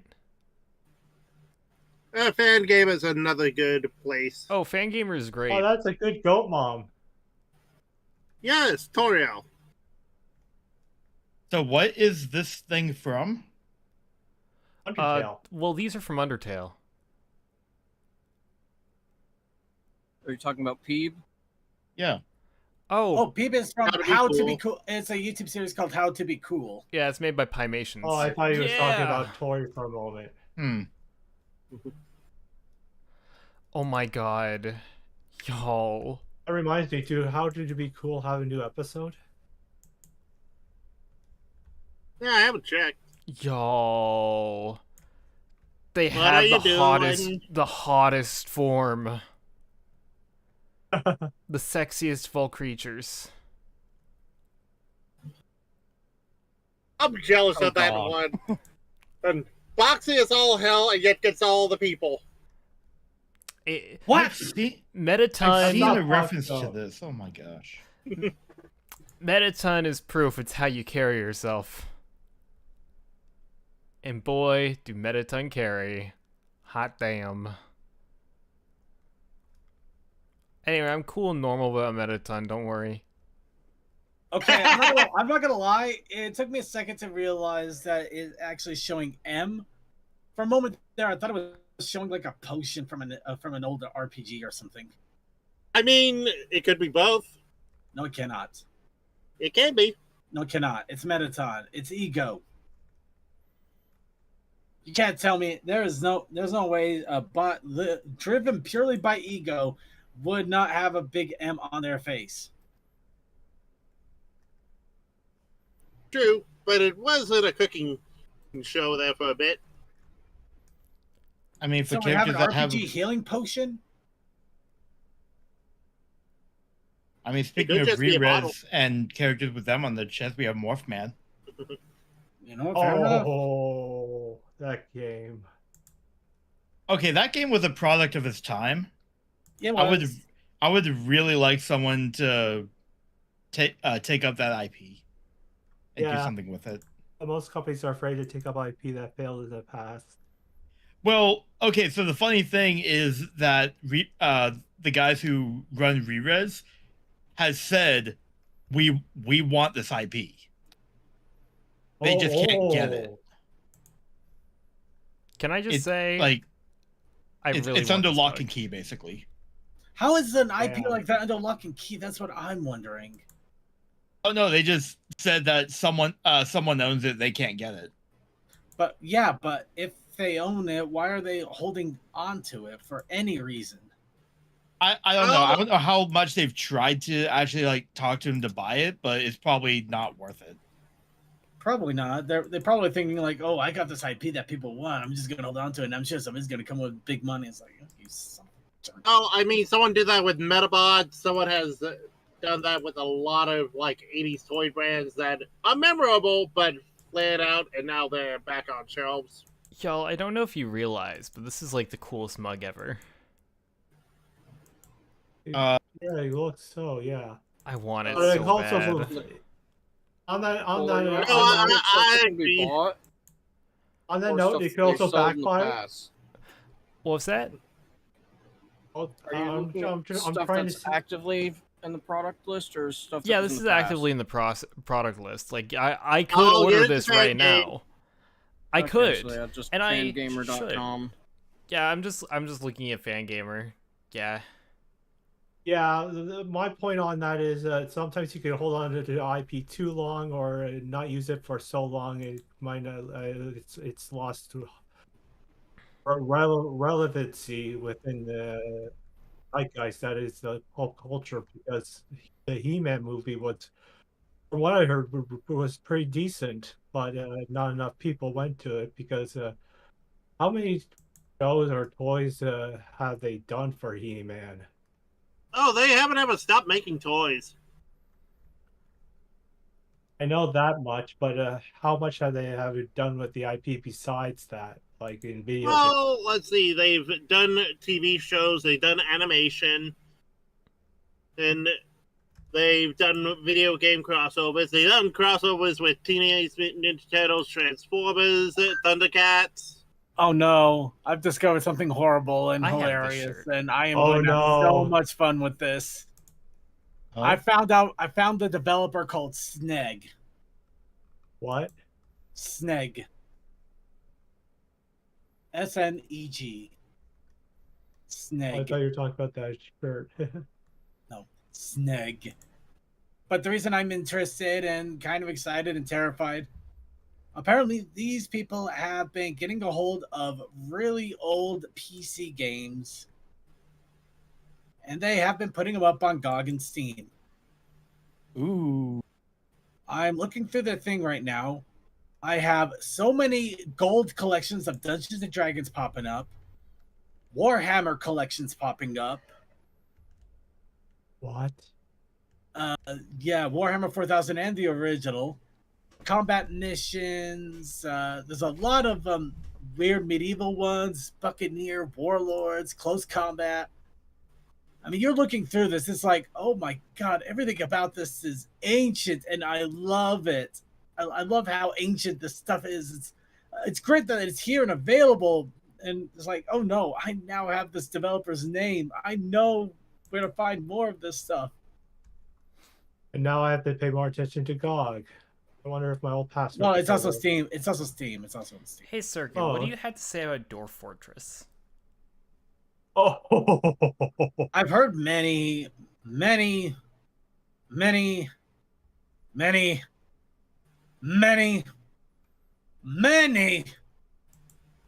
Fan Game is another good place. Oh, Fangamer is great. Oh, that's a good goat mom. Yes, Toriel. So what is this thing from? Undertale. Well, these are from Undertale. Are you talking about Peeb? Yeah. Oh, Oh, Peep is from How to Be How to Cool. Be Cool. It's a YouTube series called How to Be Cool. yeah, it's made by Pymations. Oh, I thought he was talking Yeah. about Tori for a moment. Oh my god. Yo. That reminds me, too, How Did You Be Cool have a new episode? Yeah, I haven't checked. Yo. They What are have you doing? the hottest form. The sexiest of all creatures. I'm jealous Oh, of that God. one. And Boxy is all hell and yet gets all the people. What? I've seen Metaton not a reference to though. this. Oh my gosh. Metaton is proof it's how you carry yourself. And boy, do Metaton carry. Hot damn. Anyway, I'm cool and normal about Metaton, don't worry. Okay, I'm not gonna lie. It took me a second to realize that it's actually showing M. For a moment there, I thought it was showing like a potion from an older RPG or something. I mean, it could be both. No, it cannot. It can be. No, it cannot. It's Metaton. It's ego. You can't tell me there's no way a bot driven purely by ego would not have a big M on their face. True, but it wasn't a cooking show there for a bit. I mean, for So we have an characters that RPG have, healing potion. I mean, speaking could of just be a bottle. re-res and characters with them on the chest, we have Morph Man. You know, fair enough. Oh, that game. Okay, that game was a product of its time. Yeah, I would really like someone to take up that IP and do Yeah. something with it. Most companies are afraid to take up IP that failed in the past. Well, okay, so the funny thing is that the guys who run Re-Res has said we want this IP. They just can't get it. Can I just say, Like I It's, really it's want under this lock book. and key, basically. How is an IP Yeah. like that under lock and key? That's what I'm wondering. Oh no, they just said that someone owns it. They can't get it. But yeah, but if they own it, why are they holding on to it for any reason? I don't know. I don't know how much they've tried to actually like talk to him to buy it, but it's probably not worth it. Probably not. They're probably thinking like, oh, I got this IP that people want. I'm just gonna hold on to it, and I'm sure somebody's gonna come with big money. It's like, you son of a jerk. Oh, I mean, someone did that with Metabot. Someone has done that with a lot of like 80s toy brands that are memorable but flared out, and now they're back on shelves. Y'all, I don't know if you realize, but this is like the coolest mug ever. Yeah, it looks so. Yeah. I want it But it's so also bad. on that I can be agree. bought, on that or note, stuff it that could also they've sold in the backfire. past. What was that? Oh, Are you looking at I'm stuff trying to that's see. actively in the product list, or stuff? Yeah, that was this in is the past? actively in the product list. Like I could Oh, yeah, order it's a this fan right game. now. I Okay, could. so yeah, just and I fangamer.com. Yeah, I'm just looking at Fangamer. Yeah. Yeah, my point on that is sometimes you can hold on to the IP too long or not use it for so long. It might not, it's lost to relevancy within the zeitgeist that is the pop culture, because the He-Man movie was, from what I heard, was pretty decent, but not enough people went to it because how many shows or toys have they done for He-Man? Oh, they haven't ever stopped making toys. I know that much, but how much have they done with the IP besides that, like in video games? Well, let's see. They've done TV shows, they've done animation, and they've done video game crossovers. They've done crossovers with Teenage Mutant Ninja Turtles, Transformers, Thundercats. Oh no, I've discovered something horrible and I have this hilarious, shirt. and I am Oh, going to have so no. much fun with this. Huh? I found the developer called Sneg. What? Sneg. SNEG. I Sneg. thought you were talking about that shirt. No, Sneg. But the reason I'm interested and kind of excited and terrified, apparently these people have been getting a hold of really old PC games, and they have been putting them up on GOG and Steam. Ooh. I'm looking through the thing right now. I have so many gold collections of Dungeons and Dragons popping up, Warhammer collections popping up. What? Yeah, Warhammer 4000 and the original. Combat missions. There's a lot of weird medieval ones, Buccaneer, Warlords, Close Combat. I mean, you're looking through this. It's like, oh my god, everything about this is ancient, and I love it. I love how ancient this stuff is. It's great that it's here and available. And it's like, oh no, I now have this developer's name. I know where to find more of this stuff. And now I have to pay more attention to GOG. I wonder if my old password. No, it's also work. Steam. It's also Steam. It's also on Steam. Hey Circuit, what do Oh. you have to say about Dwarf Fortress? Oh. I've heard many, many, many, many, many, many,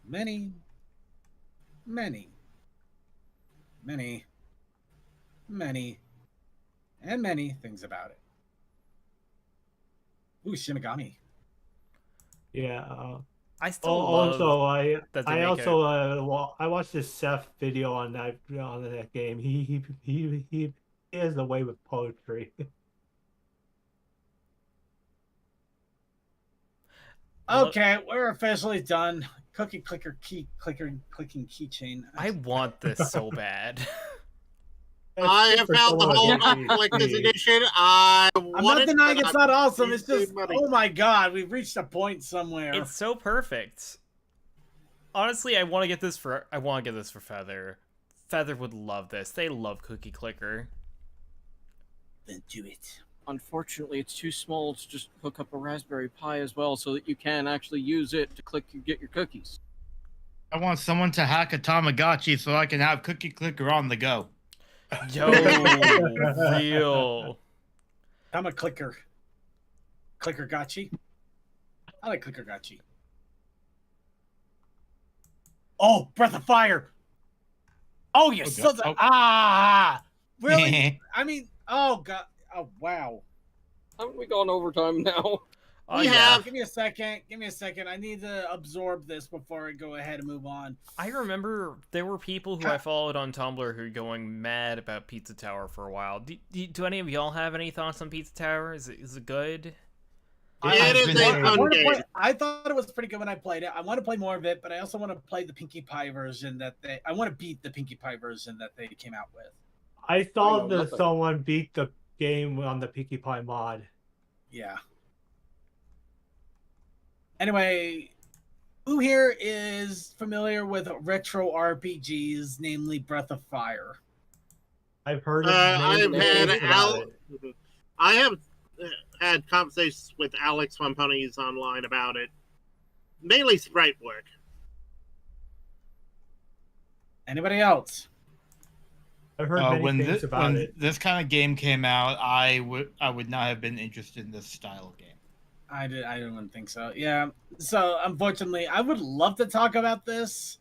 many, many, many, many, and many things about it. Ooh, Shinigami. Yeah. I still love Also, I that they I make also I watched this Seth video on that game. He has a way with poetry. Okay, we're officially done. Cookie clicker key clicker clicking keychain. I want this so bad. I have found the whole collector's edition. I'm I'm not denying it's not awesome. It's just, oh my god, we've reached a point somewhere. It's so perfect. Honestly, I want to get this for Feather. Feather would love this. They love Cookie Clicker. Then do it. Unfortunately, it's too small to just hook up a Raspberry Pi as well, so that you can actually use it to get your cookies. I want someone to hack a Tamagotchi so I can have Cookie Clicker on the go. Yo, real. I'm a clicker. Clicker gotchi. I like clicker gotchi. Oh, Breath of Fire. Oh, you sons of... Ah! Really? I mean, oh, God. Oh, wow. Haven't we gone overtime now? Oh, We yeah. have. Give me a second. Give me a second. I need to absorb this before I go ahead and move on. I remember there were people who I followed on Tumblr who were going mad about Pizza Tower for a while. Do any of y'all have any thoughts on Pizza Tower? Is it good? It is a fun game. I thought it was pretty good when I played it. I want to play more of it, but I also want to play the Pinkie Pie version I want to beat the Pinkie Pie version that they came out with. I thought know that nothing. someone beat the game on the Pinkie Pie mod. Yeah. Anyway, who here is familiar with retro RPGs, namely Breath of Fire? I've heard. I've had about it. I have had conversations with Alex from Ponies Online about it. Mainly sprite work. Anybody else? I've heard many when things about it. this kind of game came out, I would not have been interested in this style of game. I don't think so. Yeah. So unfortunately, I would love to talk about this,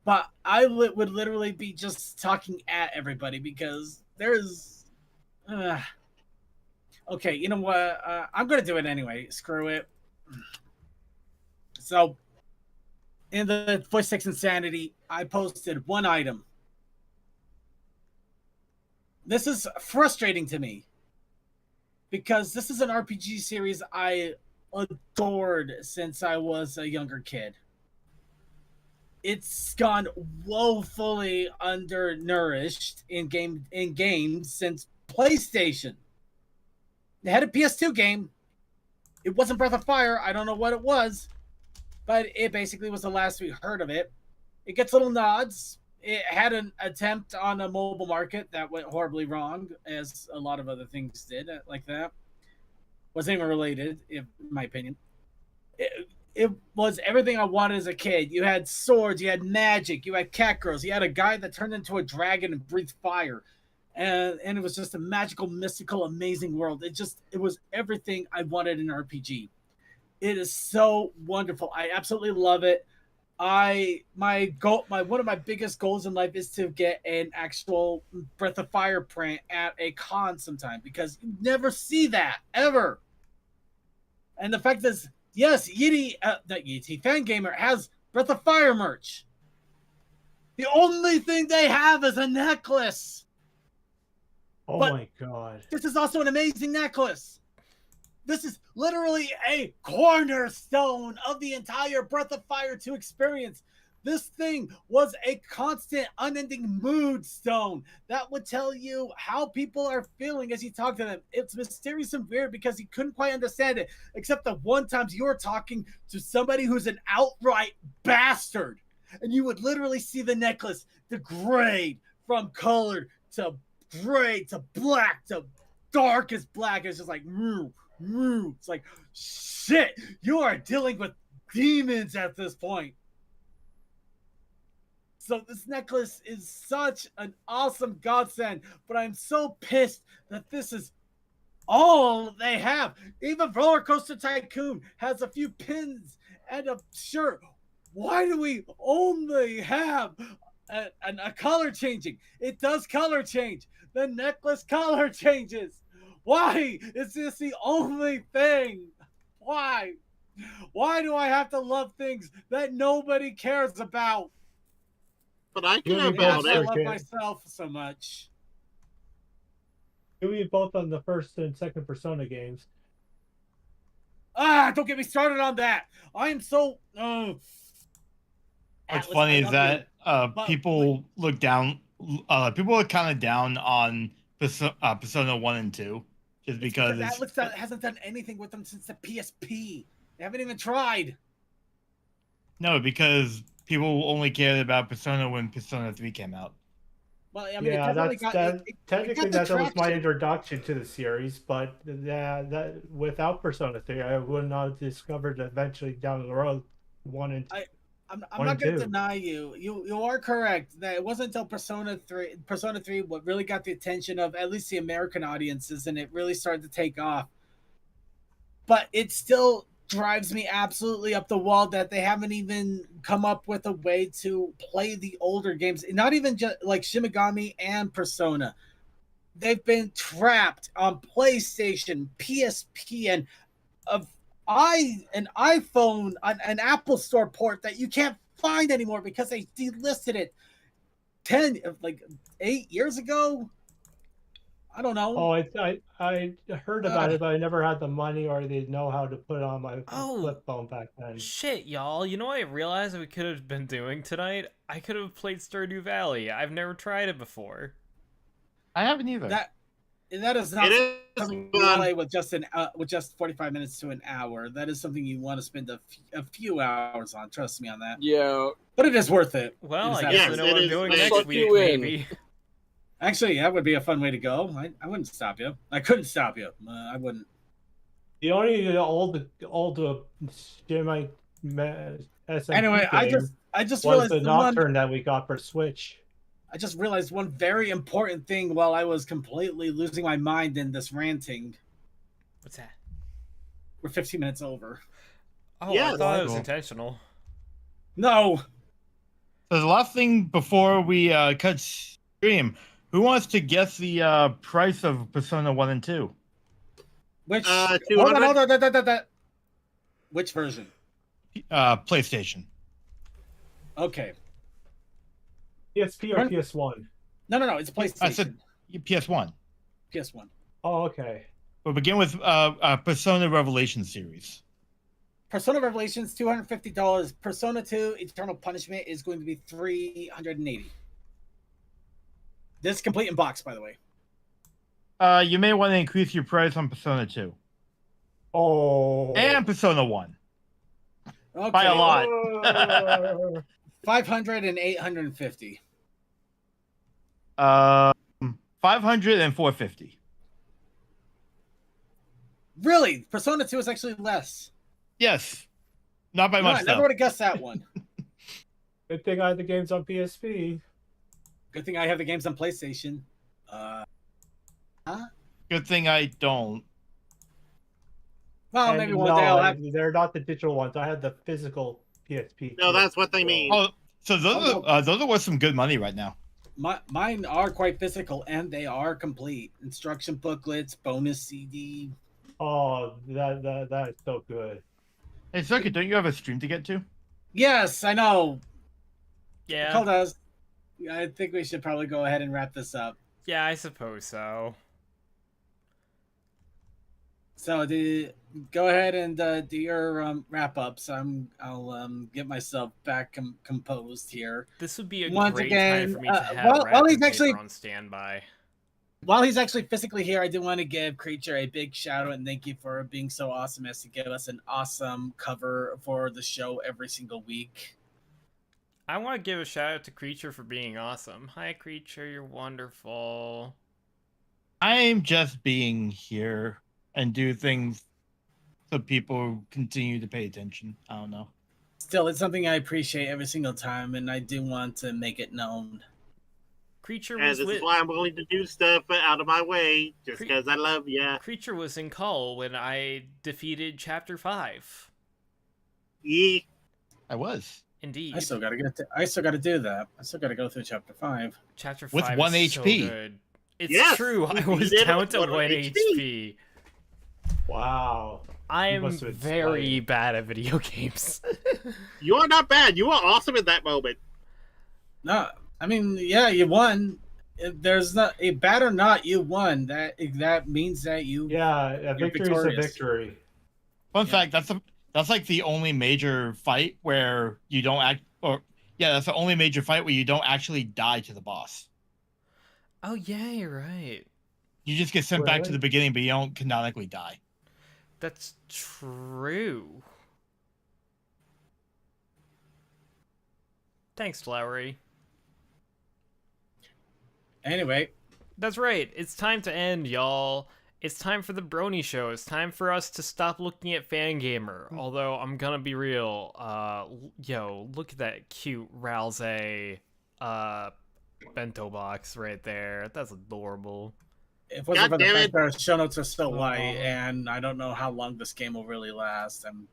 but I would literally be just talking at everybody because there's. Okay, you know what? I'm gonna do it anyway. Screw it. So, in the Voice 6 Insanity, I posted one item. This is frustrating to me because this is an RPG series I adored since I was a younger kid. It's gone woefully undernourished in games since PlayStation. They had a PS2 game. It wasn't Breath of Fire. I don't know what it was, but it basically was the last we heard of it. It gets little nods. It had an attempt on a mobile market that went horribly wrong, as a lot of other things did like that. Wasn't even related, in my opinion. It was everything I wanted as a kid. You had swords, you had magic, you had cat girls, you had a guy that turned into a dragon and breathed fire. And it was just a magical, mystical, amazing world. It was everything I wanted in an RPG. It is so wonderful. I absolutely love it. One of my biggest goals in life is to get an actual Breath of Fire print at a con sometime because you never see that ever. And the fact is, yes, Fangamer has Breath of Fire merch. The only thing they have is a necklace. Oh But my god. this is also an amazing necklace. This is literally a cornerstone of the entire Breath of Fire 2 experience. This thing was a constant, unending mood stone that would tell you how people are feeling as you talk to them. It's mysterious and weird because you couldn't quite understand it, except the one times you were talking to somebody who's an outright bastard. And you would literally see the necklace degrade from colored to gray to black to dark as black. It's just like, it's like, shit, you are dealing with demons at this point. So this necklace is such an awesome godsend, but I'm so pissed that this is all they have. Even Roller Coaster Tycoon has a few pins and a shirt. Why do we only have a color changing? It does color change. The necklace color changes. Why is this the only thing? Why? Why do I have to love things that nobody cares about? But I care Really about I it. love Okay. myself so much. We both on the first and second Persona games. Don't get me started on that. I am so. What's Atlas, funny I is love that But- people look down. People look kind of down on Persona 1 and 2 just because Atlas hasn't done anything with them since the PSP. They haven't even tried. no, because people only cared about Persona when Persona 3 came out. Well, I mean, Yeah, it definitely technically the that was my traction. introduction to the series, but that without Persona 3, I would not have discovered eventually down the road 1 and 2. I'm One not and going to two. deny you. You are correct that it wasn't until Persona 3 what really got the attention of at least the American audiences, and it really started to take off. But it still drives me absolutely up the wall that they haven't even come up with a way to play the older games. Not even just like Shimigami and Persona. They've been trapped on PlayStation, PSP, and an iPhone, an Apple Store port that you can't find anymore because they delisted it 8 years ago. I don't know. Oh, I heard about it, but I never had the money or the know how to put it on my Oh. flip phone back then. Shit, y'all. You know what I realized we could have been doing tonight? I could have played Stardew Valley. I've never tried it before. I haven't either. That is not It is something you fun. play with just 45 minutes to an hour. That is something you want to spend a few hours on. Trust me on that. Yeah. But it is worth it. Well, It is I guess Yes, we know it what I'm is doing very- next Suck week, you in. maybe. Actually, that would be a fun way to go. I wouldn't stop you. I couldn't stop you. I wouldn't. The only old Jimmy SMP Anyway, game I just was realized the Nocturne that we got for Switch. I just realized one very important thing while I was completely losing my mind in this ranting. What's that? We're 15 minutes over. Oh, I Yes. thought it was Cool. intentional. No. So the last thing before we cut stream, who wants to guess the price of Persona 1 and 2? Which? 200? Hold on. Which version? PlayStation. Okay. PSP or PS1? No. It's PlayStation. I said PS1. PS1. Oh, okay. We'll begin with Persona Revelation series. Persona Revelations, $250. Persona 2 Eternal Punishment is going to be $380. This is complete in box, by the way. You may want to increase your price on Persona 2 Oh. and Persona 1 Okay. by a lot. 500 and 850. 500 and 450. Really? Persona 2 is actually less. Yes, not by No, I much never though. would have guessed that one. Good thing I had the games on PSP. Good thing I have the games on PlayStation. Good thing I don't. Well, And maybe one no, day I'll have. they're not the digital ones. I had the physical PSP. No, that's what they mean. Oh, so those are worth some good money right now. Mine are quite physical, and they are complete. Instruction booklets, bonus CD. Oh, that is so good. Hey, Circuit, don't you have a stream to get to? Yes, I know. Yeah. Call us. I think we should probably go ahead and wrap this up. Yeah, I suppose so. So, go ahead and do your wrap ups. I'll get myself back composed here. This would be a Once great again, time for me to have while wrapping he's paper actually- on standby. While he's actually physically here, I do want to give Creature a big shout out and thank you for being so awesome as to give us an awesome cover for the show every single week. I want to give a shout out to Creature for being awesome. Hi, Creature, you're wonderful. I'm just being here and do things so people continue to pay attention. I don't know. Still, it's something I appreciate every single time, and I do want to make it known. Creature And was this with is why I'm willing to do stuff out of my way, just Cre- because I love ya. Creature was in call when I defeated Chapter 5. Yee. I was. Indeed. I still gotta I still gotta do that. I still gotta go through chapter 5. Chapter 5 With 1 is so HP. good. It's Yes, true. I you was did it down with to 1 1 HP. HP. Wow. I You am must have been very sweating. bad at video games. You are not bad. You are awesome in that moment. No, I mean, yeah, you won. If there's not a bad or not, you won. That means that you. Yeah, a victory is a victorious. victory. Fun Yeah. fact, that's like the only major fight where you don't that's the only major fight where you don't actually die to the boss. Oh, yeah, you're right. You just get sent back to Really? the beginning, but you don't canonically die. That's true. Thanks, Flowery. Anyway, That's right. It's time to end, y'all. it's time for the Brony show. It's time for us to stop looking at Fangamer. Although I'm gonna be real, yo, look at that cute Ralze bento box right there. That's adorable. It wasn't God for the damn fact it. that our show notes are so Oh. white, and I don't know how long this game will really last. And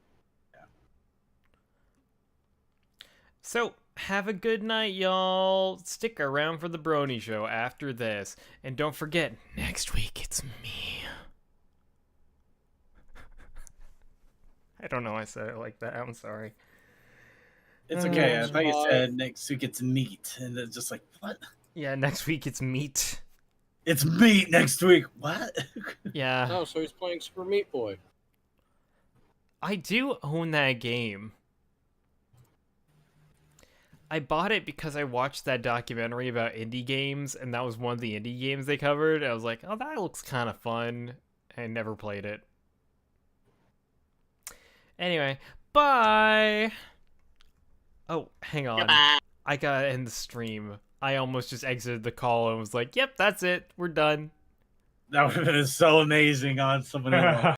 So, have a good night, y'all. Stick around for the Brony show after this. And don't forget, next week it's me. I don't know why I said it like that. I'm sorry. it's okay. I thought you Bye. said next week it's meat, and it's just like, what? Yeah, next week it's meat. It's meat next week. What? Yeah. Oh, so he's playing Super Meat Boy. I do own that game. I bought it because I watched that documentary about indie games, and that was one of the indie games they covered. I was like, oh, that looks kind of fun. I never played it. Anyway, bye! Oh, hang on. Goodbye. I gotta end the stream. I almost just exited the call and was like, yep, that's it. We're done. That would have been so amazing on somebody else.